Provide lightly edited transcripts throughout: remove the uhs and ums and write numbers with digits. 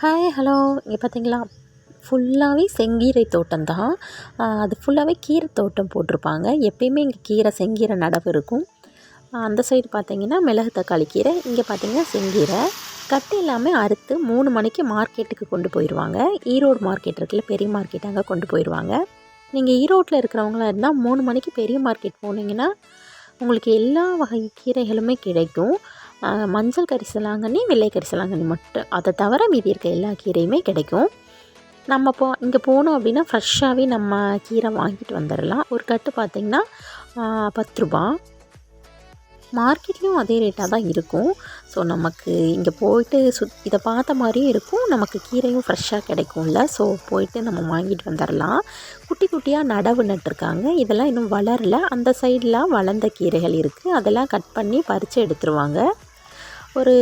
Hi hello இங்கே பார்த்தீங்களா, ஃபுல்லாகவே செங்கீரை தோட்டம் தான். அது ஃபுல்லாகவே கீரை தோட்டம் போட்டிருப்பாங்க. எப்பயுமே இங்கே செங்கீரை நடவு இருக்கும். அந்த சைடு பார்த்தீங்கன்னா மிளகு தக்காளி கீரை, இங்கே பார்த்தீங்கன்னா செங்கீரை. கட்டு எல்லாமே அறுத்து 3 மணிக்கு மார்க்கெட்டுக்கு கொண்டு போயிடுவாங்க. ஈரோடு மார்க்கெட் இருக்குல்ல, பெரிய மார்க்கெட், அங்கே கொண்டு போயிடுவாங்க. நீங்கள் ஈரோட்டில் இருக்கிறவங்களா இருந்தால் 3 மணிக்கு பெரிய மார்க்கெட் போனீங்கன்னா உங்களுக்கு எல்லா வகை கீரைகளுமே கிடைக்கும். மஞ்சள் கரிசலாங்கண்ணி, வெள்ளை கரிசலாங்கண்ணி மட்டும், அதை தவிர மீதி இருக்க எல்லா கீரையுமே கிடைக்கும். நம்ம இங்கே போனோம் அப்படின்னா ஃப்ரெஷ்ஷாகவே நம்ம கீரை வாங்கிட்டு வந்துடலாம். ஒரு கட்டு பார்த்திங்கன்னா 10 ரூபா. மார்க்கெட்லேயும் அதே ரேட்டாக தான் இருக்கும். ஸோ நமக்கு இங்கே போயிட்டு இதை பார்த்த மாதிரியும் இருக்கும், நமக்கு கீரையும் ஃப்ரெஷ்ஷாக கிடைக்கும்ல. ஸோ போயிட்டு நம்ம வாங்கிட்டு வந்துடலாம். குட்டி குட்டியாக நடவு நட்டுருக்காங்க. இதெல்லாம் இன்னும் வளரல. அந்த சைடெலாம் வளர்ந்த கீரைகள் இருக்குது. அதெல்லாம் கட் பண்ணி பறித்து எடுத்துருவாங்க. ஒரு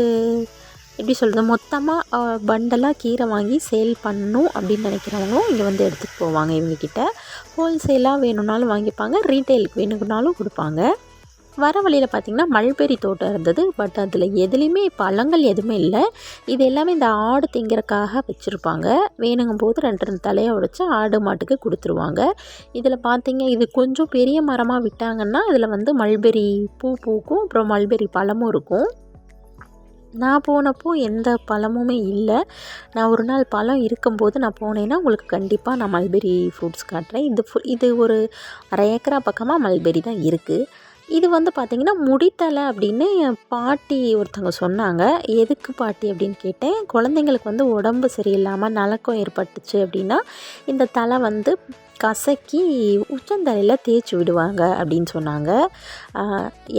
எப்படி சொல்கிறது, மொத்தமாக பண்டலாக கீரை வாங்கி சேல் பண்ணணும் அப்படின்னு நினைக்கிறவங்களும் இங்கே வந்து எடுத்துகிட்டு போவாங்க. இவங்கக்கிட்ட ஹோல்சேலாக வேணும்னாலும் வாங்கிப்பாங்க, ரீட்டெயிலுக்கு வேணும்னாலும் கொடுப்பாங்க. வர வழியில் பார்த்திங்கன்னா மல்பெரி தோட்டம் இருந்தது. பட் அதில் எதுலேயுமே பழங்கள் எதுவுமே இல்லை. இது எல்லாமே இந்த ஆடு திங்கிறக்காக வச்சுருப்பாங்க. வேணுங்கும் போது 2 தலையை உடைச்சி ஆடு மாட்டுக்கு கொடுத்துருவாங்க. இதில் பார்த்திங்க, இது கொஞ்சம் பெரிய மரமாக விட்டாங்கன்னா இதில் வந்து மல்பெரி பூ பூக்கும், அப்புறம் மல்பெரி பழமும் இருக்கும். நான் போனப்போ எந்த பழமுமே இல்லை. நான் ஒரு நாள் பழம் இருக்கும்போது நான் போனேன்னா உங்களுக்கு கண்டிப்பாக நான் மல்பெரி ஃப்ரூட்ஸ் காட்டுறேன். இது ஒரு 1/2 ஏக்கரா பக்கமாக மல்பெரி தான் இருக்குது. இது வந்து பார்த்திங்கன்னா முடித்தலை அப்படின்னு என் பாட்டி ஒருத்தவங்க சொன்னாங்க. எதுக்கு பாட்டி அப்படின்னு கேட்டேன். குழந்தைங்களுக்கு வந்து உடம்பு சரியில்லாமல் நலக்கம் ஏற்பட்டுச்சு அப்படின்னா இந்த தலை வந்து கசக்கி உச்சந்தலையில் தேய்ச்சி விடுவாங்க அப்படின்னு சொன்னாங்க.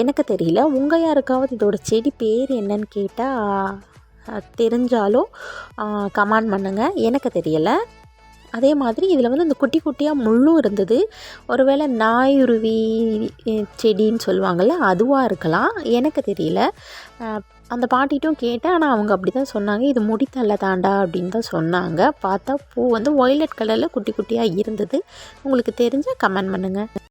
எனக்கு தெரியல, உங்கள் யாருக்காவது இதோட செடி பேர் என்னன்னு கேட்டால் தெரிஞ்சாலும் கமெண்ட் பண்ணுங்கள். எனக்கு தெரியலை. அதே மாதிரி இதில் வந்து இந்த குட்டி குட்டியாக முள்ளும் இருந்தது. ஒருவேளை நாயுருவி செடின்னு சொல்லுவாங்கள்ல, அதுவாக இருக்கலாம், எனக்கு தெரியல. அந்த பாட்டிட்டும் கேட்டேன். ஆனால் அவங்க அப்படி தான் சொன்னாங்க, இது முடித்தலை தாண்டா அப்படின்னு தான் சொன்னாங்க. பார்த்தா பூ வந்து ஒய்லட் கலரில் குட்டி குட்டியாக இருந்தது. உங்களுக்கு தெரிஞ்சால் கமெண்ட் பண்ணுங்கள்.